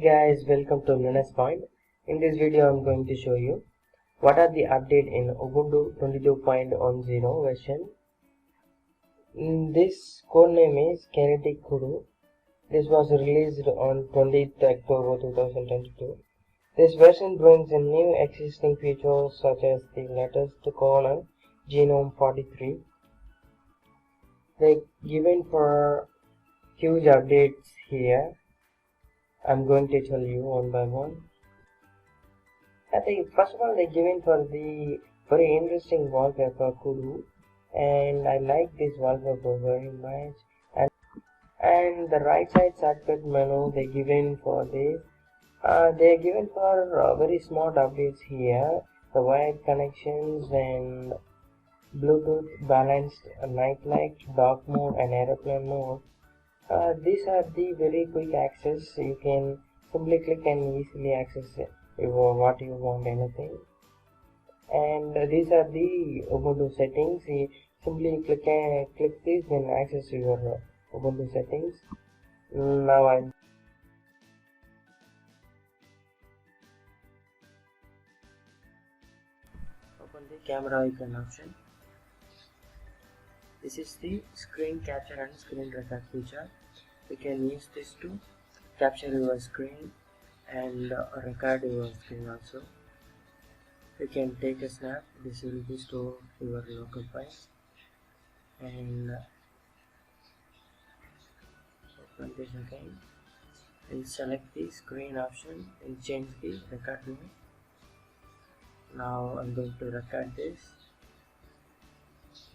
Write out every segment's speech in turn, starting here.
Guys, welcome to Linux Point. In this video I'm going to show you what are the update in Ubuntu 22.10 version. This code name is Kinetic Kudu. This was released on 20th October 2022. This version brings in new existing features such as the latest kernel genome 43. They given for huge updates here. I'm going to tell you one by one. I think first of all they given for the very interesting wallpaper Kudu, and I like this wallpaper very much. And the right side shortcut menu they given for this. They are given for very smart updates here. The wired connections and Bluetooth balanced night light, dark mode, and aeroplane mode. These are the very quick access. You can simply click and easily access what you want, anything. And these are the Ubuntu settings. You simply click this, then access your Ubuntu settings. Now I'm open the camera icon option. This is the screen capture and screen record feature. You can use this to capture your screen and record your screen also. You can take a snap. This will be stored your local file. And open this again and select the screen option and change the record mode. Now I'm going to record this.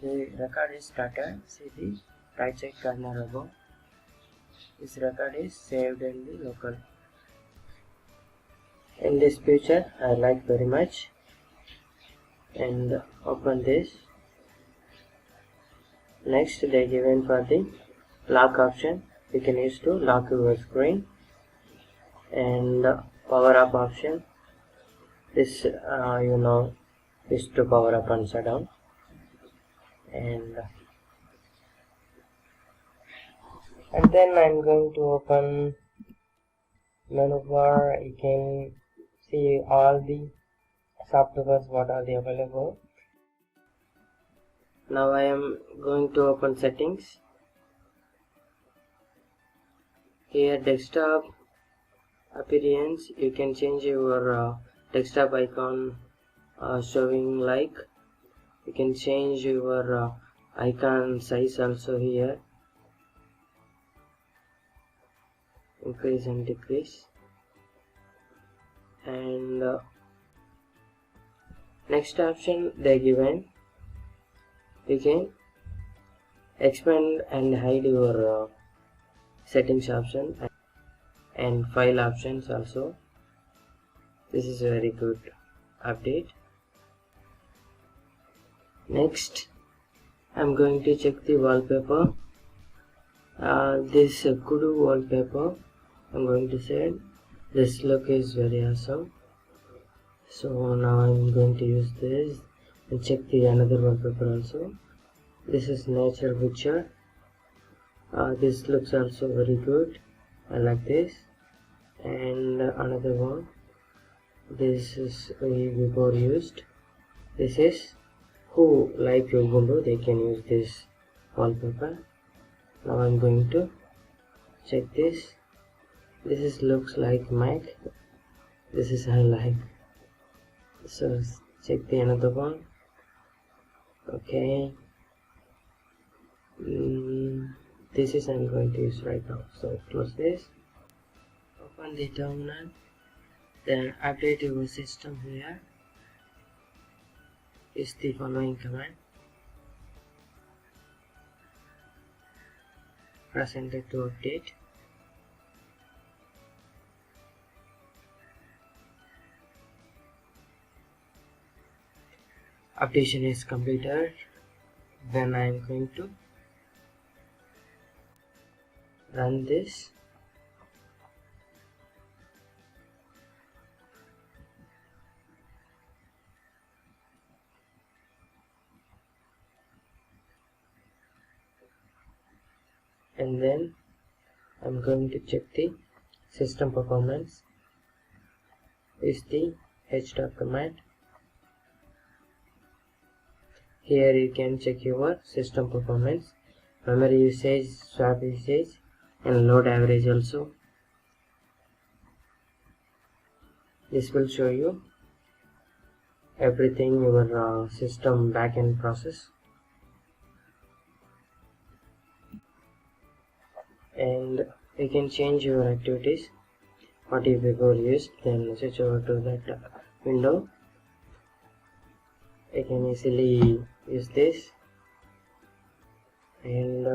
The record is started. See the right side corner above. This record is saved in the local. In this picture I like very much. And open this. Next they given for the lock option. You can use to lock your screen. And power up option. This is to power up and shut down. And then I'm going to open menu bar. You can see all the softwares what are they available. Now I am going to open settings. Here desktop appearance, you can change your desktop icon showing like. You can change your icon size also here, increase and decrease. And next option they given, you can expand and hide your settings option and file options also. This is a very good update. Next I'm going to check the wallpaper. This Kudu wallpaper, I'm going to say this look is very awesome. So now I'm going to use this and check the another wallpaper also. This is nature picture. This looks also very good. I like this. And another one. This is before used. This is who like Ubuntu, they can use this wallpaper. Now I'm going to check this. This is looks like Mac. This is I like. So check the another one. Okay. This is I'm going to use right now. So close this. Open the terminal. Then update your system here. Is the following command. Press enter to update. Updation is completed. Then I am going to run this. And then I'm going to check the system performance is the htop command. Here you can check your system performance, memory usage, swap usage, and load average also. This will show you everything your system backend process. And you can change your activities. What if you go used, then switch over to that window. I can easily use this, and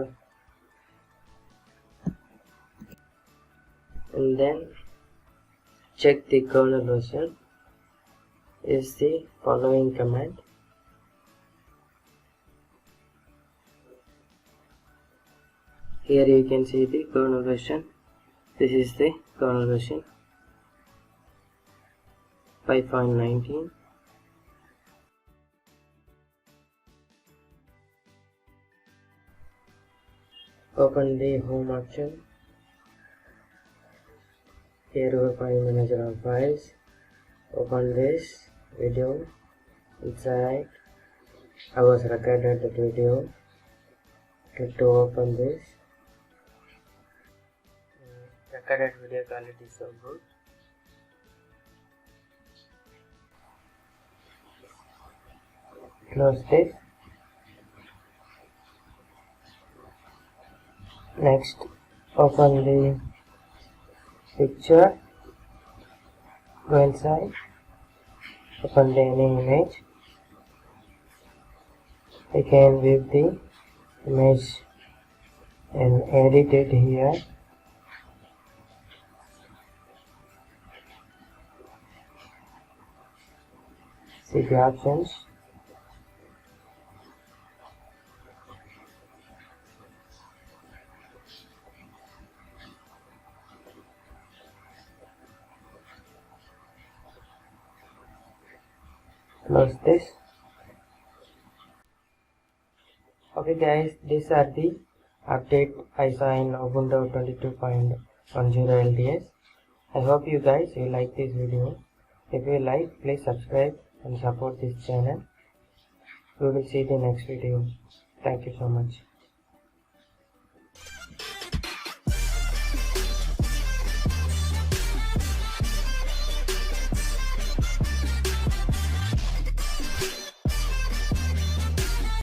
then check the kernel version is the following command. Here you can see the kernel version. This is the kernel version 5.19. Open the home option. Here our file manager of files. Open this video. Inside I was recorded the video. Click to open this. Recorded video quality is so good. Close this. Next, open the picture. Go inside. Open the any image. You can view the image and edit it here. See the options. Close this. Okay guys, these are the update I saw in Ubuntu 22.10 LTS. I hope you guys will like this video. If you like, please subscribe and support this channel. We will see the next video. Thank you so much.